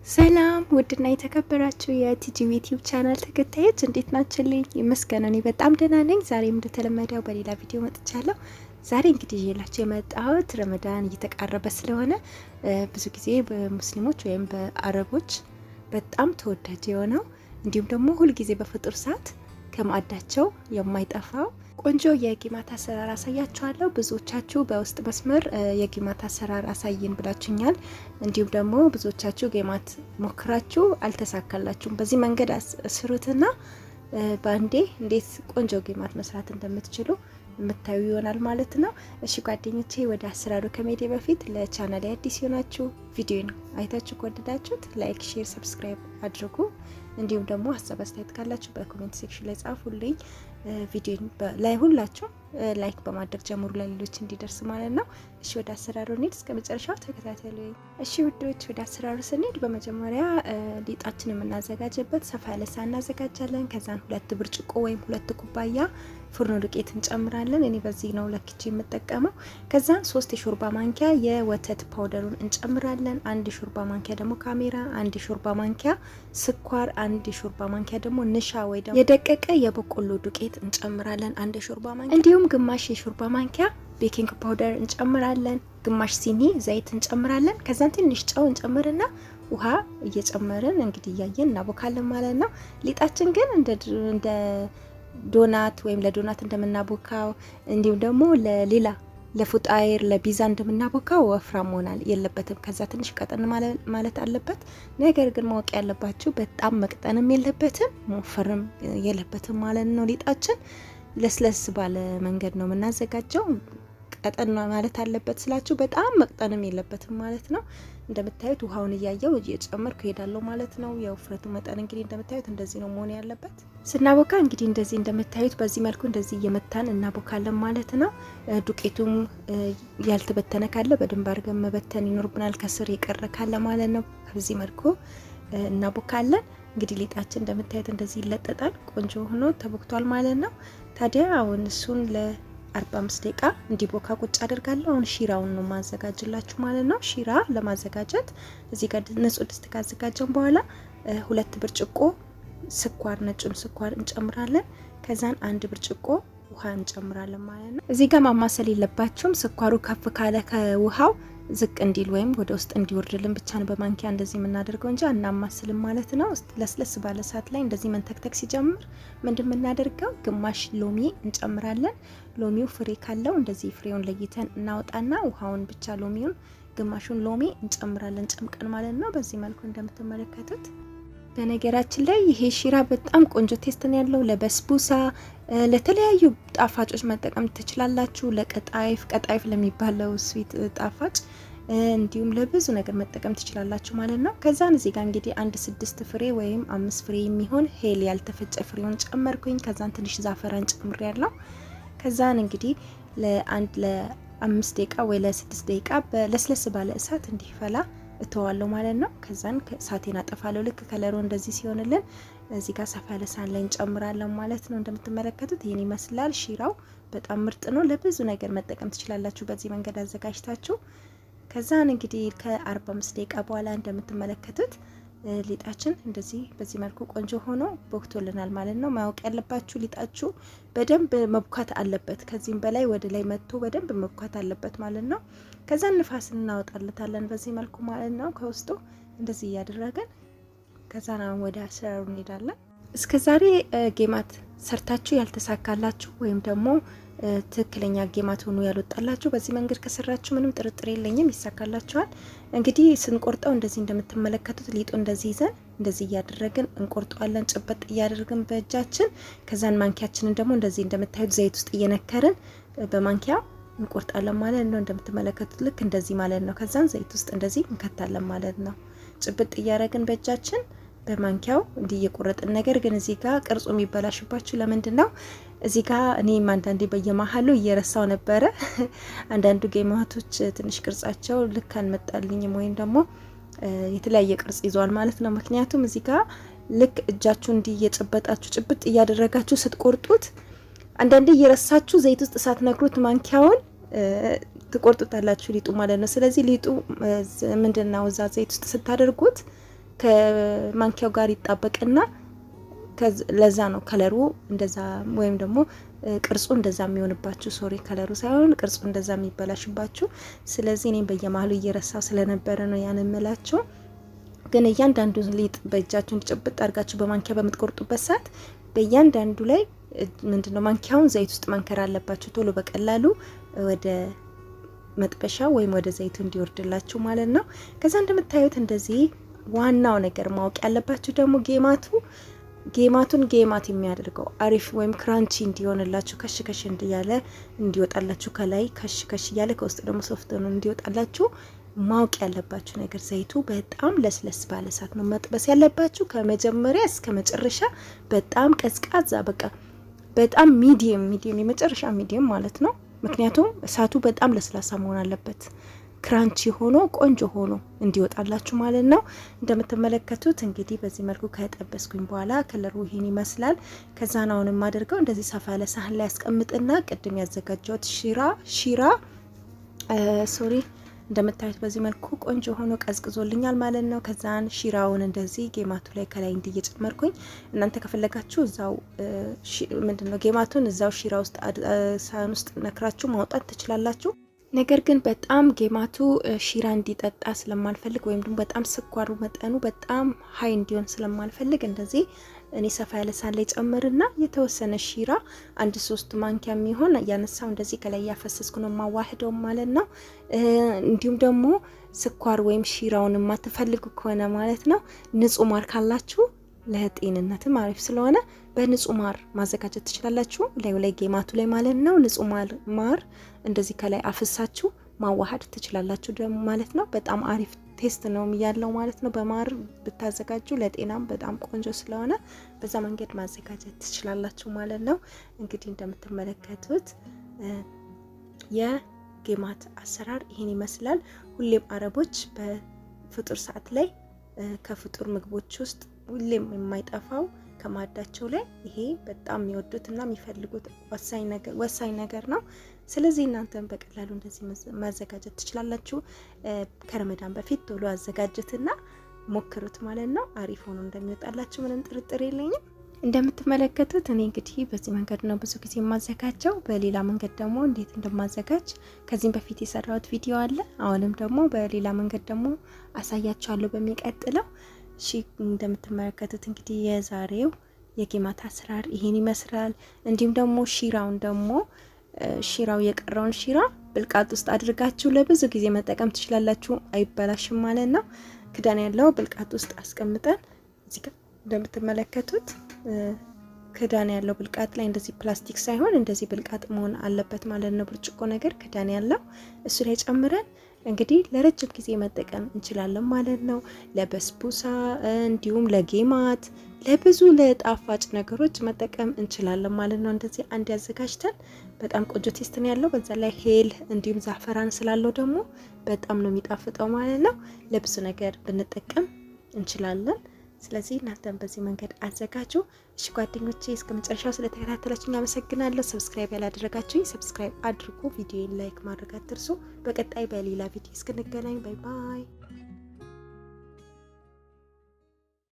ሰላም ውድና የተከበራችሁ የቲጂ ዩቲዩብ ቻናል ተከታዮች እንዴት ናችሁልኝ? ይመስገን እኔ በጣም ደህና ነኝ። ዛሬም እንደተለመደው በሌላ ቪዲዮ መጥቻለሁ። ዛሬ እንግዲህ ይዤላችሁ የመጣሁት ረመዳን እየተቃረበ ስለሆነ ብዙ ጊዜ በሙስሊሞች ወይም በአረቦች በጣም ተወዳጅ የሆነው እንዲሁም ደግሞ ሁልጊዜ በፍጡር ሰዓት ከማዕዳቸው የማይጠፋው ቆንጆ የጌማት አሰራር አሳያችኋለሁ። ብዙዎቻችሁ በውስጥ መስመር የጌማት አሰራር አሳይን ብላችሁኛል። እንዲሁም ደግሞ ብዙዎቻችሁ ጌማት ሞክራችሁ አልተሳካላችሁም። በዚህ መንገድ ስሩትና በአንዴ እንዴት ቆንጆ ጌማት መስራት እንደምትችሉ የምታዩ ይሆናል ማለት ነው። እሺ ጓደኞቼ፣ ወደ አሰራሩ ከመሄዴ በፊት ለቻናሌ አዲስ የሆናችሁ ቪዲዮን አይታችሁ ከወደዳችሁት ላይክ፣ ሼር፣ ሰብስክራይብ አድርጉ። እንዲሁም ደግሞ ሀሳብ አስተያየት ካላችሁ በኮሜንት ሴክሽን ላይ ጻፉልኝ። ቪዲዮን ላይ ሁላችሁ ላይክ በማድረግ ጀምሩ ለሌሎች እንዲደርስ ማለት ነው። እሺ ወደ አሰራሩ እንሂድ፣ እስከ መጨረሻው ተከታተሉ። እሺ ውዶች፣ ወደ አሰራሩ ስንሄድ በመጀመሪያ ሊጣችን የምናዘጋጅበት ሰፋ ያለ ሳህን እናዘጋጃለን። ከዛን 2 ብርጭቆ ወይም 2 ኩባያ ፍርኖ ዱቄት እንጨምራለን። እኔ በዚህ ነው ለክቼ የምጠቀመው። ከዛን 3 የሾርባ ማንኪያ የወተት ፓውደሩን እንጨምራለን። 1 የሾርባ ማንኪያ ደግሞ ካሜራ፣ 1 የሾርባ ማንኪያ ስኳር፣ 1 የሾርባ ማንኪያ ደግሞ ንሻ ወይ ደግሞ የደቀቀ የበቆሎ ዱቄት እንጨምራለን። 1 የሾርባ ማንኪያ እንዲሁም ግማሽ የሾርባ ማንኪያ ቤኪንግ ፓውደር እንጨምራለን። ግማሽ ሲኒ ዘይት እንጨምራለን። ከዛን ትንሽ ጨው እንጨምርና ውሃ እየጨመርን እንግዲህ እያየን እናቦካለን ማለት ነው። ሊጣችን ግን እንደ ዶናት ወይም ለዶናት እንደምናቦካው እንዲሁም ደግሞ ለሌላ ለፉጣይር ለቢዛ እንደምናቦካው ወፍራም መሆን የለበትም። ከዛ ትንሽ ቀጠን ማለት አለበት። ነገር ግን ማወቅ ያለባችሁ በጣም መቅጠንም የለበትም መወፈርም የለበትም ማለት ነው። ሊጣችን ለስለስ ባለ መንገድ ነው የምናዘጋጀው። ቀጠን ማለት አለበት ስላችሁ በጣም መቅጠንም የለበትም ማለት ነው። እንደምታዩት ውሃውን እያየው እየጨመርኩ ሄዳለሁ ማለት ነው። የውፍረቱ መጠን እንግዲህ እንደምታዩት እንደዚህ ነው መሆን ያለበት። ስናቦካ እንግዲህ እንደዚህ እንደምታዩት በዚህ መልኩ እንደዚህ እየመታን እናቦካለን ማለት ነው። ዱቄቱም ያልተበተነ ካለ በደንብ አድርገን መበተን ይኖርብናል። ከስር የቀረ ካለ ማለት ነው። በዚህ መልኩ እናቦካለን። እንግዲህ ሊጣችን እንደምታዩት እንደዚህ ይለጠጣል። ቆንጆ ሆኖ ተቦክቷል ማለት ነው። ታዲያ አሁን እሱን ለ45 ደቂቃ እንዲቦካ ቁጭ አደርጋለሁ። አሁን ሺራውን ነው ማዘጋጅላችሁ ማለት ነው። ሺራ ለማዘጋጀት እዚህ ጋር ንጹህ ድስት ካዘጋጀን በኋላ 2 ብርጭቆ ስኳር፣ ነጭም ስኳር እንጨምራለን። ከዛን 1 ብርጭቆ ውሃ እንጨምራለን ማለት ነው። እዚህ ጋር ማማሰል የለባችሁም። ስኳሩ ከፍ ካለ ከውሃው ዝቅ እንዲል ወይም ወደ ውስጥ እንዲወርድልን ብቻ ነው በማንኪያ እንደዚህ የምናደርገው እንጂ አናማስልም ማለት ነው። ለስለስ ባለ ሰዓት ላይ እንደዚህ መንተክተክ ሲጀምር ምንድን የምናደርገው ግማሽ ሎሚ እንጨምራለን። ሎሚው ፍሬ ካለው እንደዚህ ፍሬውን ለይተን እናወጣና ውሃውን ብቻ ሎሚውን ግማሹን ሎሚ እንጨምራለን ጨምቀን ማለት ነው። በዚህ መልኩ እንደምትመለከቱት በነገራችን ላይ ይሄ ሺራ በጣም ቆንጆ ቴስት ነው ያለው። ለበስቡሳ ለተለያዩ ጣፋጮች መጠቀም ትችላላችሁ። ቀጣይፍ ለሚባለው ስዊት ጣፋጭ እንዲሁም ለብዙ ነገር መጠቀም ትችላላችሁ ማለት ነው። ከዛን እዚህ ጋር እንግዲህ 6 ፍሬ ወይም 5 ፍሬ የሚሆን ሄል ያልተፈጨ ፍሬውን ጨመርኩኝ። ከዛን ትንሽ ዛፈራን ጨምሬያለሁ። ከዛን እንግዲህ ለ5 ደቂቃ ወይ ለ6 ደቂቃ በለስለስ ባለ እሳት እንዲፈላ እተዋለሁ ማለት ነው። ከዛን ሳቴን አጠፋለሁ። ልክ ከለሩ እንደዚህ ሲሆንልን እዚህ ጋር ሰፋ ያለ ሳህን ላይ እንጨምራለን ማለት ነው። እንደምትመለከቱት ይሄን ይመስላል። ሺራው በጣም ምርጥ ነው። ለብዙ ነገር መጠቀም ትችላላችሁ በዚህ መንገድ አዘጋጅታችሁ። ከዛን እንግዲህ ከ45 ደቂቃ በኋላ እንደምትመለከቱት ሊጣችን እንደዚህ በዚህ መልኩ ቆንጆ ሆኖ ቦክቶልናል ማለት ነው። ማወቅ ያለባችሁ ሊጣችሁ በደንብ መብኳት አለበት። ከዚህም በላይ ወደ ላይ መጥቶ በደንብ መብኳት አለበት ማለት ነው። ከዛ ንፋስ እናወጣለታለን በዚህ መልኩ ማለት ነው። ከውስጡ እንደዚህ እያደረገን ከዛ ነው ወደ አሰራሩ እንሄዳለን። እስከዛሬ ጌማት ሰርታችሁ ያልተሳካላችሁ ወይም ደግሞ ትክክለኛ ጌማት ሆኖ ያልወጣላችሁ በዚህ መንገድ ከሰራችሁ ምንም ጥርጥር የለኝም ይሳካላችኋል። እንግዲህ ስንቆርጠው እንደዚህ እንደምትመለከቱት ሊጡ እንደዚህ ይዘን እንደዚህ እያደረግን እንቆርጠዋለን፣ ጭበጥ እያደረግን በእጃችን። ከዛን ማንኪያችንን ደግሞ እንደዚህ እንደምታዩት ዘይት ውስጥ እየነከርን በማንኪያ እንቆርጣለን ማለት ነው። እንደምትመለከቱት ልክ እንደዚህ ማለት ነው። ከዛን ዘይት ውስጥ እንደዚህ እንከታለን ማለት ነው። ጭብጥ እያደረግን በእጃችን በማንኪያው እንዲህ እየቆረጥን። ነገር ግን እዚህ ጋር ቅርጹ የሚበላሽባችሁ ለምንድን ነው? እዚህ ጋር እኔም አንዳንዴ በየመሀሉ እየረሳው ነበረ። አንዳንዱ ጌማቶች ትንሽ ቅርጻቸው ልክ አልመጣልኝም ወይም ደግሞ የተለያየ ቅርጽ ይዟል ማለት ነው። ምክንያቱም እዚህ ጋር ልክ እጃችሁ እንዲህ እየጨበጣችሁ ጭብጥ እያደረጋችሁ ስትቆርጡት አንዳንዴ እየረሳችሁ ዘይት ውስጥ ሳትነክሩት ማንኪያውን ትቆርጡታላችሁ ሊጡ ማለት ነው። ስለዚህ ሊጡ ምንድነው እዛ ዘይት ውስጥ ስታደርጉት ከማንኪያው ጋር ይጣበቅና ለዛ ነው ከለሩ እንደዛ ወይም ደግሞ ቅርጹ እንደዛ የሚሆንባችሁ። ሶሪ ከለሩ ሳይሆን ቅርጹ እንደዛ የሚበላሽባችሁ። ስለዚህ እኔም በየመሃሉ እየረሳው ስለነበረ ነው ያን እምላችሁ። ግን እያንዳንዱ ሊጥ በእጃችሁ ጭብጥ አድርጋችሁ በማንኪያ በምትቆርጡበት ሰዓት በእያንዳንዱ ላይ ምንድነው ማንኪያውን ዘይት ውስጥ ማንከር አለባችሁ፣ ቶሎ በቀላሉ ወደ መጥበሻ ወይም ወደ ዘይቱ እንዲወርድላችሁ ማለት ነው። ከዛ እንደምታዩት እንደዚህ ዋናው ነገር ማወቅ ያለባችሁ ደግሞ ጌማቱን ጌማት የሚያደርገው አሪፍ ወይም ክራንቺ እንዲሆንላችሁ ከሽ ከሽ እንዲያለ እንዲወጣላችሁ ከላይ ከሽ ከሽ እያለ ከውስጥ ደግሞ ሶፍት ሆኖ እንዲወጣላችሁ ማወቅ ያለባችሁ ነገር ዘይቱ በጣም ለስለስ ባለ እሳት ነው መጥበስ ያለባችሁ ከመጀመሪያ እስከ መጨረሻ። በጣም ቀዝቃዛ በቃ በጣም ሚዲየም የመጨረሻ ሚዲየም ማለት ነው። ምክንያቱም እሳቱ በጣም ለስላሳ መሆን አለበት ክራንቺ ሆኖ ቆንጆ ሆኖ እንዲወጣላችሁ ማለት ነው። እንደምትመለከቱት እንግዲህ በዚህ መልኩ ከጠበስኩኝ በኋላ ከለሩ ይሄን ይመስላል። ከዛ ነው አሁን የማደርገው እንደዚህ ሰፋ ያለ ሳህን ላይ ያስቀምጥና ቅድም ያዘጋጀሁት ሶሪ እንደምታዩት በዚህ መልኩ ቆንጆ ሆኖ ቀዝቅዞልኛል ማለት ነው። ከዛን ሺራውን እንደዚህ ጌማቱ ላይ ከላይ እንዲየጨመርኩኝ እናንተ ከፈለጋችሁ እዛው ምንድነው ጌማቱን እዛው ሺራ ውስጥ ሳህን ውስጥ ነክራችሁ ማውጣት ትችላላችሁ። ነገር ግን በጣም ጌማቱ ሺራ እንዲጠጣ ስለማልፈልግ ወይም ደግሞ በጣም ስኳሩ መጠኑ በጣም ሀይ እንዲሆን ስለማልፈልግ እንደዚህ እኔ ሰፋ ያለ ሳህን ላይ ጨምርና የተወሰነ ሺራ 1-3 ማንኪያ የሚሆን ያነሳው እንደዚህ ከላይ ያፈሰስኩ ነው ማዋህደው ማለት ነው። እንዲሁም ደግሞ ስኳር ወይም ሺራውን የማትፈልጉ ከሆነ ማለት ነው ንጹህ ማር ካላችሁ ለጤንነትም አሪፍ ስለሆነ በንጹህ ማር ማዘጋጀት ትችላላችሁ። ላይ ጌማቱ ላይ ማለት ነው ንጹህ ማር እንደዚህ ከላይ አፍሳችሁ ማዋሃድ ትችላላችሁ ደግሞ ማለት ነው። በጣም አሪፍ ቴስት ነው ያለው ማለት ነው። በማር ብታዘጋጁ ለጤናም በጣም ቆንጆ ስለሆነ በዛ መንገድ ማዘጋጀት ትችላላችሁ ማለት ነው። እንግዲህ እንደምትመለከቱት የጌማት አሰራር ይሄን ይመስላል። ሁሌም አረቦች በፍጡር ሰዓት ላይ ከፍጡር ምግቦች ውስጥ ሁሌም የማይጠፋው ከማዳቸው ላይ ይሄ በጣም የሚወዱትና የሚፈልጉት ወሳኝ ነገር ነው። ስለዚህ እናንተም በቀላሉ እንደዚህ ማዘጋጀት ትችላላችሁ። ከረመዳን በፊት ቶሎ አዘጋጁትና ሞክሩት ማለት ነው። አሪፍ ሆኖ እንደሚወጣላችሁ ምንም ጥርጥር የለኝም። እንደምትመለከቱት እኔ እንግዲህ በዚህ መንገድ ነው ብዙ ጊዜ የማዘጋጀው። በሌላ መንገድ ደግሞ እንዴት እንደማዘጋጅ ከዚህም በፊት የሰራሁት ቪዲዮ አለ። አሁንም ደግሞ በሌላ መንገድ ደግሞ አሳያችኋለሁ በሚቀጥለው። እሺ እንደምትመለከቱት እንግዲህ የዛሬው የጌማት አሰራር ይሄን ይመስላል። እንዲሁም ደግሞ ሺራው የቀረውን ሺራ ብልቃጥ ውስጥ አድርጋችሁ ለብዙ ጊዜ መጠቀም ትችላላችሁ፣ አይበላሽም ማለት ነው። ክዳን ያለው ብልቃጥ ውስጥ አስቀምጠን እዚህ ጋር እንደምትመለከቱት ክዳን ያለው ብልቃጥ ላይ እንደዚህ ፕላስቲክ ሳይሆን እንደዚህ ብልቃጥ መሆን አለበት ማለት ነው። ብርጭቆ ነገር ክዳን ያለው እሱ ላይ ጨምረን እንግዲህ ለረጅም ጊዜ መጠቀም እንችላለን ማለት ነው። ለበስቡሳ እንዲሁም ለጌማት ለብዙ ለጣፋጭ ነገሮች መጠቀም እንችላለን ማለት ነው። እንደዚህ አንድ ያዘጋጅተን በጣም ቆንጆ ቴስት ነው ያለው። በዛ ላይ ሄል እንዲሁም ዛፈራን ስላለው ደግሞ በጣም ነው የሚጣፍጠው ማለት ነው። ለብዙ ነገር ብንጠቀም እንችላለን። ስለዚህ እናንተም በዚህ መንገድ አዘጋጁ። እሺ ጓደኞቼ እስከ መጨረሻው ስለተከታተላችሁኝ አመሰግናለሁ። ሰብስክራይብ ያላደረጋችሁኝ ሰብስክራይብ አድርጉ። ቪዲዮን ላይክ ማድረግ አትርሱ። በቀጣይ በሌላ ቪዲዮ እስክንገናኝ ባይ ባይ።